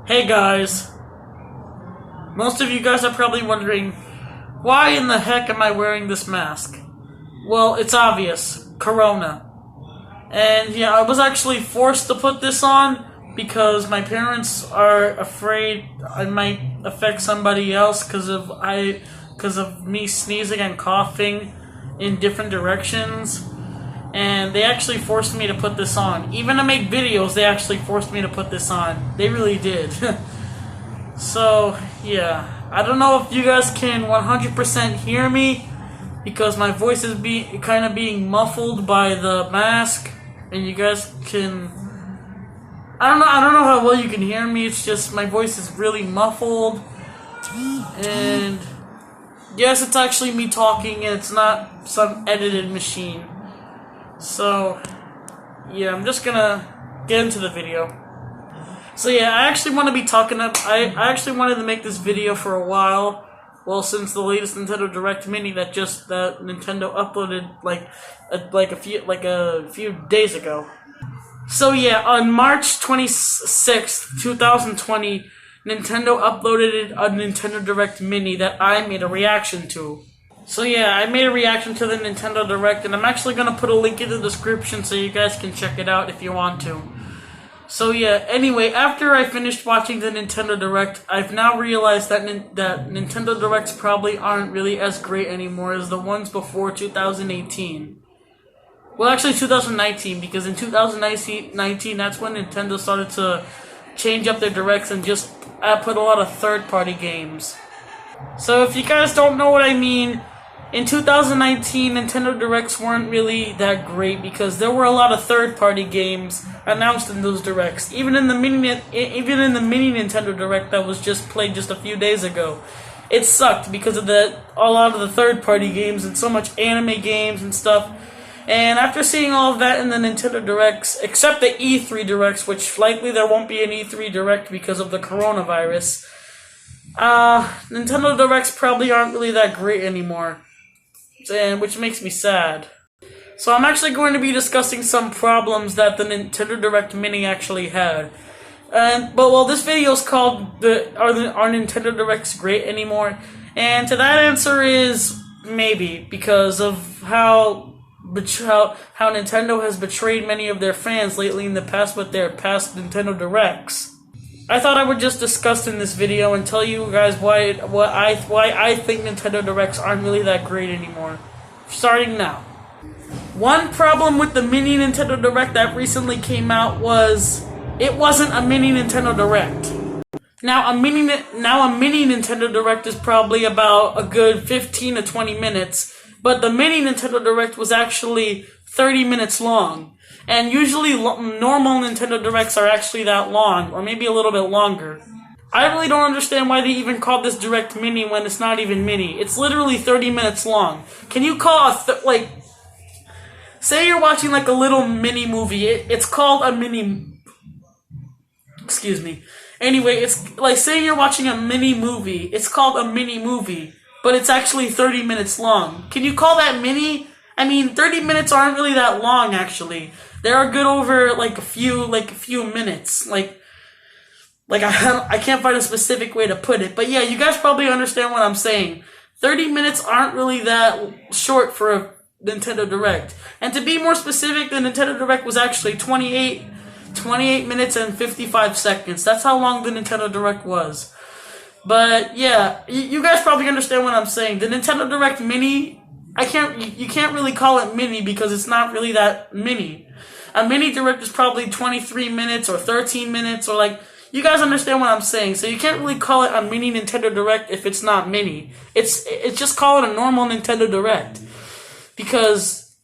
Hey guys, most of you guys are probably wondering, why in the heck am I wearing this mask? Well, it's obvious, Corona. And yeah, I was actually forced to put this on because my parents are afraid I might affect somebody else because of me sneezing and coughing in different directions. And they actually forced me to put this on. Even to make videos, they actually forced me to put this on. They really did. So, yeah. I don't know if you guys can 100% hear me because my voice is kind of being muffled by the mask. And you guys can... I don't know how well you can hear me. It's just my voice is really muffled. And yes, it's actually me talking and it's not some edited machine. So, yeah, I'm just gonna get into the video. So yeah, I actually want to be I actually wanted to make this video for a while. Well, since the latest Nintendo Direct Mini that Nintendo uploaded a few days ago. So yeah, on March 26th, 2020, Nintendo uploaded a Nintendo Direct Mini that I made a reaction to. So yeah, I made a reaction to the Nintendo Direct, and I'm actually going to put a link in the description so you guys can check it out if you want to. So yeah, anyway, after I finished watching the Nintendo Direct, I've now realized that Nintendo Directs probably aren't really as great anymore as the ones before 2018. Well, actually 2019, because in 2019, that's when Nintendo started to change up their Directs and just put a lot of third-party games. So if you guys don't know what I mean, in 2019, Nintendo Directs weren't really that great because there were a lot of third-party games announced in those Directs. Even in the mini Nintendo Direct that was just played just a few days ago, it sucked because of a lot of the third-party games and so much anime games and stuff. And after seeing all of that in the Nintendo Directs, except the E3 Directs, which likely there won't be an E3 Direct because of the coronavirus, Nintendo Directs probably aren't really that great anymore, and which makes me sad. So I'm actually going to be discussing some problems that the Nintendo Direct Mini actually had. But this video is called Are Nintendo Directs Great Anymore? And to that answer is maybe, because of how Nintendo has betrayed many of their fans lately in the past with their past Nintendo Directs. I thought I would just discuss in this video and tell you guys why I think Nintendo Directs aren't really that great anymore. Starting now. One problem with the mini Nintendo Direct that recently came out was it wasn't a mini Nintendo Direct. Now a mini Nintendo Direct is probably about a good 15 to 20 minutes, but the mini Nintendo Direct was actually 30 minutes long. And usually normal Nintendo Directs are actually that long, or maybe a little bit longer. I really don't understand why they even called this Direct Mini when it's not even mini. It's literally 30 minutes long. Can you call say you're watching like a little mini movie, it's called a mini... Excuse me. Anyway, it's like saying you're watching a mini movie, it's called a mini movie, but it's actually 30 minutes long. Can you call that mini? I mean, 30 minutes aren't really that long, actually. They are good over a few minutes. I can't find a specific way to put it, but yeah, you guys probably understand what I'm saying. 30 minutes aren't really that short for a Nintendo Direct. And to be more specific, the Nintendo Direct was actually 28 minutes and 55 seconds. That's how long the Nintendo Direct was. But yeah, you guys probably understand what I'm saying. The Nintendo Direct Mini, you can't really call it mini because it's not really that mini. A mini Direct is probably 23 minutes or 13 minutes or you guys understand what I'm saying. So you can't really call it a mini Nintendo Direct if it's not mini. It's just call it a normal Nintendo Direct because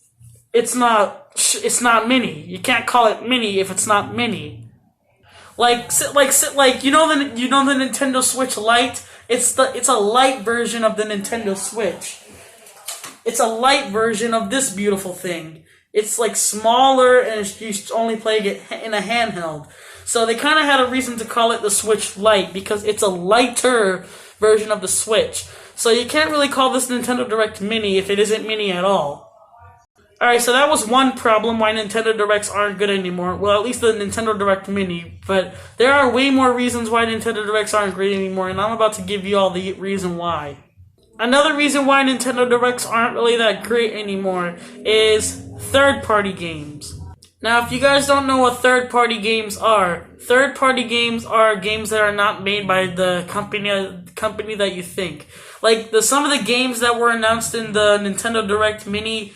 it's not mini. You can't call it mini if it's not mini. You know the Nintendo Switch Lite? It's a light version of the Nintendo Switch. It's a light version of this beautiful thing. It's smaller and you only play it in a handheld. So they kind of had a reason to call it the Switch Lite because it's a lighter version of the Switch. So you can't really call this Nintendo Direct Mini if it isn't mini at all. Alright, so that was one problem why Nintendo Directs aren't good anymore. Well, at least the Nintendo Direct Mini. But there are way more reasons why Nintendo Directs aren't great anymore, and I'm about to give you all the reason why. Another reason why Nintendo Directs aren't really that great anymore is third-party games. Now, if you guys don't know what third-party games are games that are not made by the company that you think. Like, some of the games that were announced in the Nintendo Direct Mini.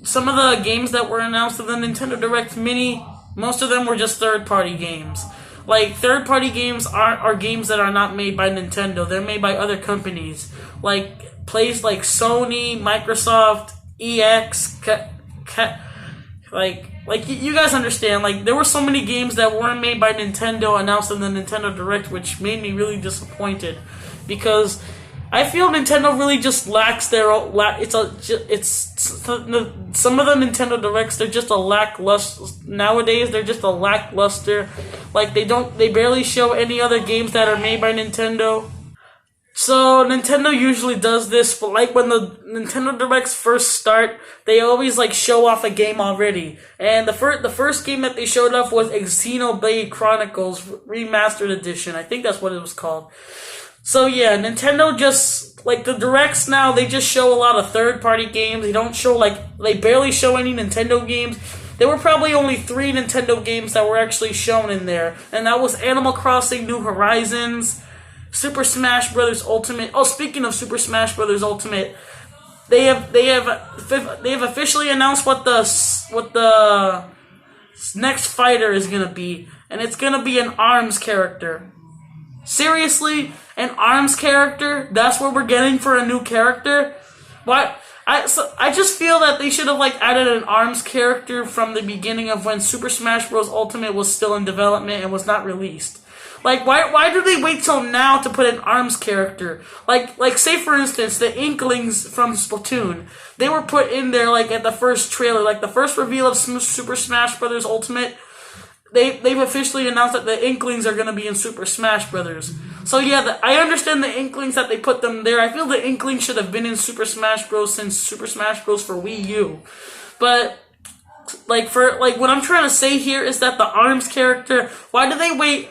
Some of the games that were announced in the Nintendo Direct Mini, most of them were just third-party games. Like, third-party games are games that are not made by Nintendo. They're made by other companies. Like, places like Sony, Microsoft, EX, you guys understand. Like, there were so many games that weren't made by Nintendo announced in the Nintendo Direct, which made me really disappointed. Because I feel Nintendo really just lacks their some of the Nintendo Directs, they're just a lackluster nowadays. They're just a lackluster. Like, they barely show any other games that are made by Nintendo. So Nintendo usually does this, but like when the Nintendo Directs first start, they always like show off a game already. And the first game that they showed off was Xenoblade Chronicles Remastered Edition. I think that's what it was called. So yeah, Nintendo just, like, the Directs now, they just show a lot of third-party games. They don't show, they barely show any Nintendo games. There were probably only 3 Nintendo games that were actually shown in there, and that was Animal Crossing New Horizons, Super Smash Bros. Ultimate. Oh, speaking of Super Smash Bros. Ultimate, they have officially announced what the next fighter is gonna be, and it's gonna be an ARMS character. Seriously, an ARMS character? That's what we're getting for a new character? What? I just feel that they should have added an ARMS character from the beginning of when Super Smash Bros. Ultimate was still in development and was not released. Why do they wait till now to put an ARMS character? Say for instance, the Inklings from Splatoon. They were put in there at the first trailer, the first reveal of Super Smash Bros. Ultimate. They've officially announced that the Inklings are going to be in Super Smash Brothers. So yeah, I understand the Inklings that they put them there. I feel the Inklings should have been in Super Smash Bros. Since Super Smash Bros. For Wii U. But what I'm trying to say here is that the ARMS character, why do they wait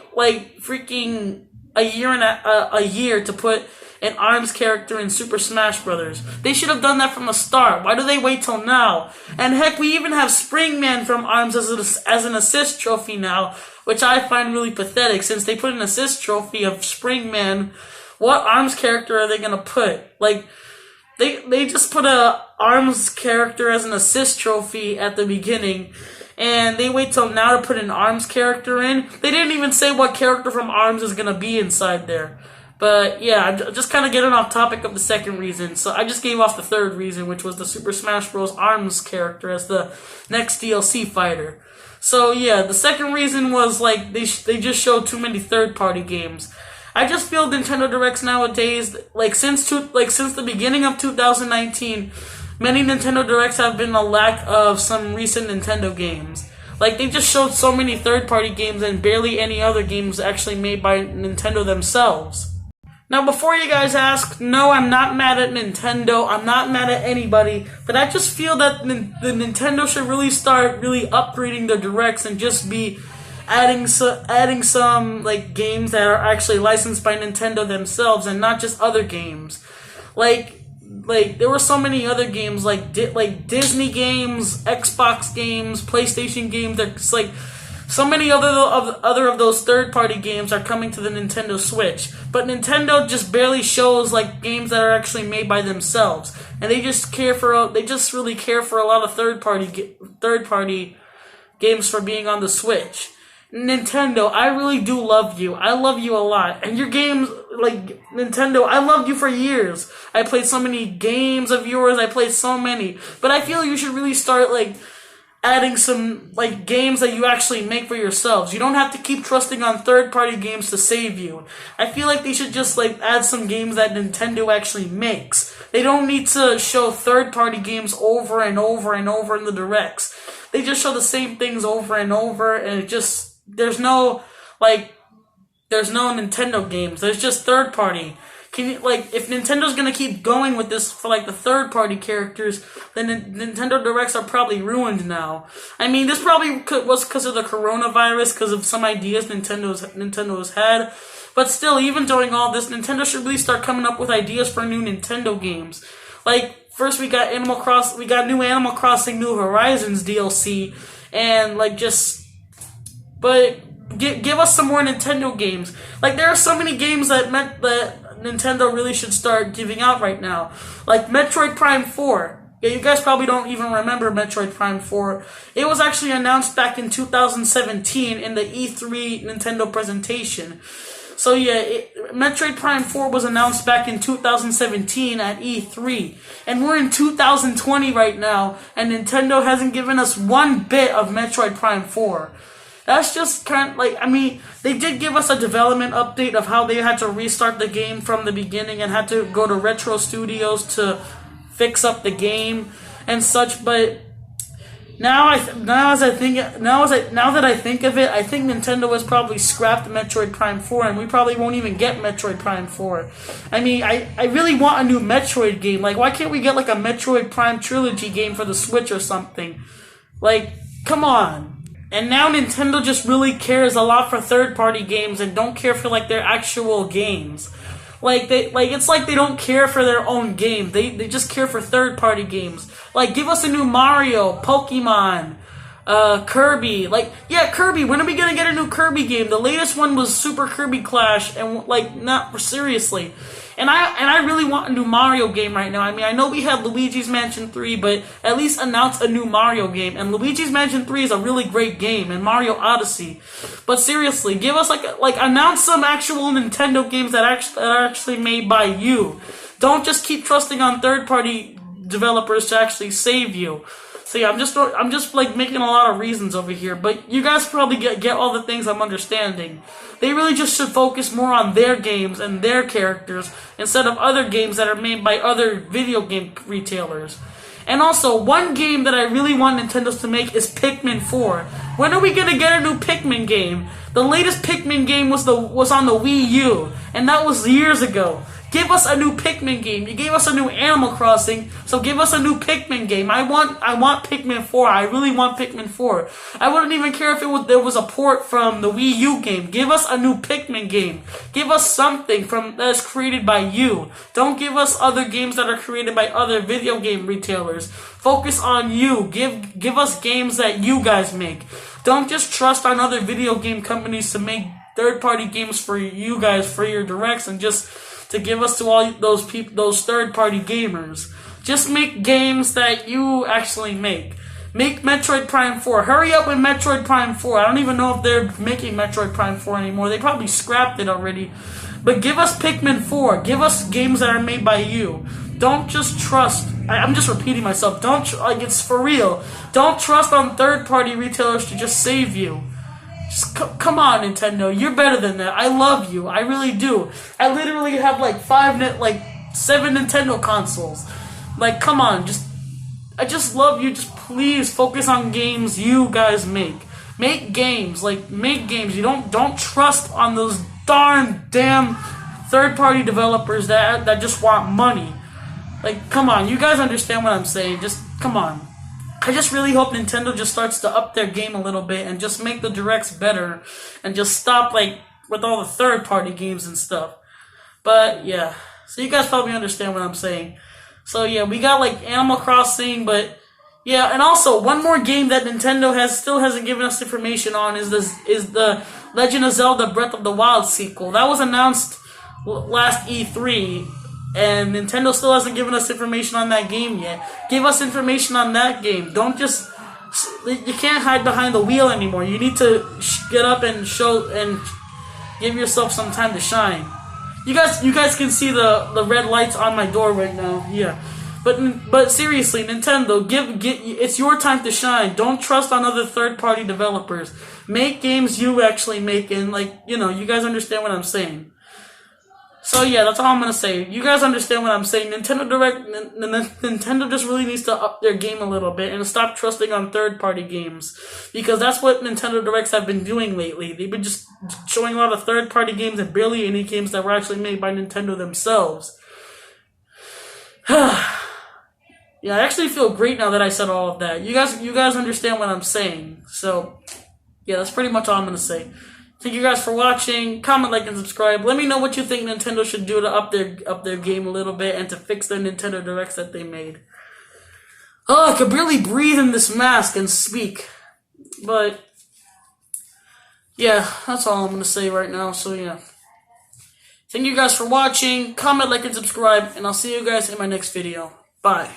freaking a year to put an ARMS character in Super Smash Brothers? They should have done that from the start. Why do they wait till now? And heck, we even have Springman from ARMS as an assist trophy now, which I find really pathetic. Since they put an assist trophy of Springman, what ARMS character are they gonna put? They just put a ARMS character as an assist trophy at the beginning, and they wait till now to put an ARMS character in. They didn't even say what character from ARMS is gonna be inside there. But yeah, I'm just kind of getting off topic of the second reason. So I just gave off the third reason, which was the Super Smash Bros. ARMS character as the next DLC fighter. So yeah, the second reason was they just showed too many third-party games. I just feel Nintendo Directs nowadays, since the beginning of 2019, many Nintendo Directs have been a lack of some recent Nintendo games. They just showed so many third-party games and barely any other games actually made by Nintendo themselves. Now, before you guys ask, no, I'm not mad at Nintendo. I'm not mad at anybody. But I just feel that the Nintendo should really start upgrading their Directs and just be adding some games that are actually licensed by Nintendo themselves and not just other games. There were so many other games Disney games, Xbox games, PlayStation games. There's so many other of those third-party games are coming to the Nintendo Switch, but Nintendo just barely shows games that are actually made by themselves, and they just really care for a lot of third-party games for being on the Switch. Nintendo, I really do love you. I love you a lot, and your games, Nintendo, I loved you for years. I played so many games of yours. I played so many, but I feel you should really start adding some games that you actually make for yourselves. You don't have to keep trusting on third-party games to save you. I feel they should just add some games that Nintendo actually makes. They don't need to show third-party games over and over and over in the Directs. They just show the same things over and over, and there's no Nintendo games. There's just third-party. can you, like, if Nintendo's gonna keep going with this for like the third-party characters, then Nintendo Directs are probably ruined now. I mean, this probably was because of the coronavirus, because of some ideas Nintendo's had. But still, even during all this, Nintendo should really start coming up with ideas for new Nintendo games. Like, first we got new Animal Crossing New Horizons DLC, and like but give us some more Nintendo games. Like, there are so many games that Nintendo really should start giving out right now. Like Metroid Prime 4. Yeah, you guys probably don't even remember Metroid Prime 4. It was actually announced back in 2017 in the E3 Nintendo presentation. So yeah, Metroid Prime 4 was announced back in 2017 at E3. And we're in 2020 right now, and Nintendo hasn't given us one bit of Metroid Prime 4. That's just kind of like, I mean, they did give us a development update of how they had to restart the game from the beginning and had to go to Retro Studios to fix up the game and such, but now that I think of it, I think Nintendo has probably scrapped Metroid Prime 4, and we probably won't even get Metroid Prime 4. I mean, I really want a new Metroid game. Like, why can't we get like a Metroid Prime trilogy game for the Switch or something? Like, come on. And now Nintendo just really cares a lot for third-party games and don't care for like their actual games. It's like they don't care for their own game. They just care for third-party games. Like, give us a new Mario, Pokemon, Kirby. Like, yeah, Kirby. When are we gonna get a new Kirby game? The latest one was Super Kirby Clash, and like, not seriously. And I really want a new Mario game right now. I mean, I know we had Luigi's Mansion 3, but at least announce a new Mario game. And Luigi's Mansion 3 is a really great game, and Mario Odyssey. But seriously, give us like announce some actual Nintendo games that are actually made by you. Don't just keep trusting on third-party developers to actually save you. So yeah, I'm just like making a lot of reasons over here, but you guys probably get all the things I'm understanding. They really just should focus more on their games and their characters instead of other games that are made by other video game retailers. And also, one game that I really want Nintendo to make is Pikmin 4. When are we gonna get a new Pikmin game? The latest Pikmin game was on the Wii U, and that was years ago. Give us a new Pikmin game. You gave us a new Animal Crossing, so give us a new Pikmin game. I want Pikmin 4. I really want Pikmin 4. I wouldn't even care if there was a port from the Wii U game. Give us a new Pikmin game. Give us something that is created by you. Don't give us other games that are created by other video game retailers. Focus on you. Give us games that you guys make. Don't just trust on other video game companies to make third-party games for you guys for your directs and just to give us to all those people, those third-party gamers. Just make games that you actually make. Make Metroid Prime 4. Hurry up with Metroid Prime 4. I don't even know if they're making Metroid Prime 4 anymore. They probably scrapped it already. But give us Pikmin 4. Give us games that are made by you. Don't just trust. I'm just repeating myself. It's for real. Don't trust on third-party retailers to just save you. Just come on, Nintendo. You're better than that. I love you. I really do. I literally have like 7 Nintendo consoles. Like, come on. I just love you. Just please focus on games you guys make. Make games. Like, make games. You don't trust on those damn third-party developers that just want money. Like, come on. You guys understand what I'm saying. Just, come on. I just really hope Nintendo just starts to up their game a little bit and just make the directs better and just stop, like, with all the third-party games and stuff. But, yeah. So you guys probably understand what I'm saying. So, yeah, we got, like, Animal Crossing, but, yeah, and also, one more game that Nintendo still hasn't given us information on is the Legend of Zelda Breath of the Wild sequel. That was announced last E3, and Nintendo still hasn't given us information on that game yet. Give us information on that game. Don't just... You can't hide behind the wheel anymore. You need to get up and show and give yourself some time to shine. You guys can see the red lights on my door right now. Yeah. But seriously, Nintendo, it's your time to shine. Don't trust on other third-party developers. Make games you actually make, and, like, you know, you guys understand what I'm saying. So yeah, that's all I'm gonna say. You guys understand what I'm saying? Nintendo just really needs to up their game a little bit and stop trusting on third-party games, because that's what Nintendo Directs have been doing lately. They've been just showing a lot of third-party games and barely any games that were actually made by Nintendo themselves. Yeah, I actually feel great now that I said all of that. You guys understand what I'm saying. So yeah, that's pretty much all I'm gonna say. Thank you guys for watching. Comment, like, and subscribe. Let me know what you think Nintendo should do to up their game a little bit and to fix their Nintendo Directs that they made. Oh, I could barely breathe in this mask and speak. But yeah, that's all I'm gonna say right now. So yeah. Thank you guys for watching. Comment, like, and subscribe, and I'll see you guys in my next video. Bye.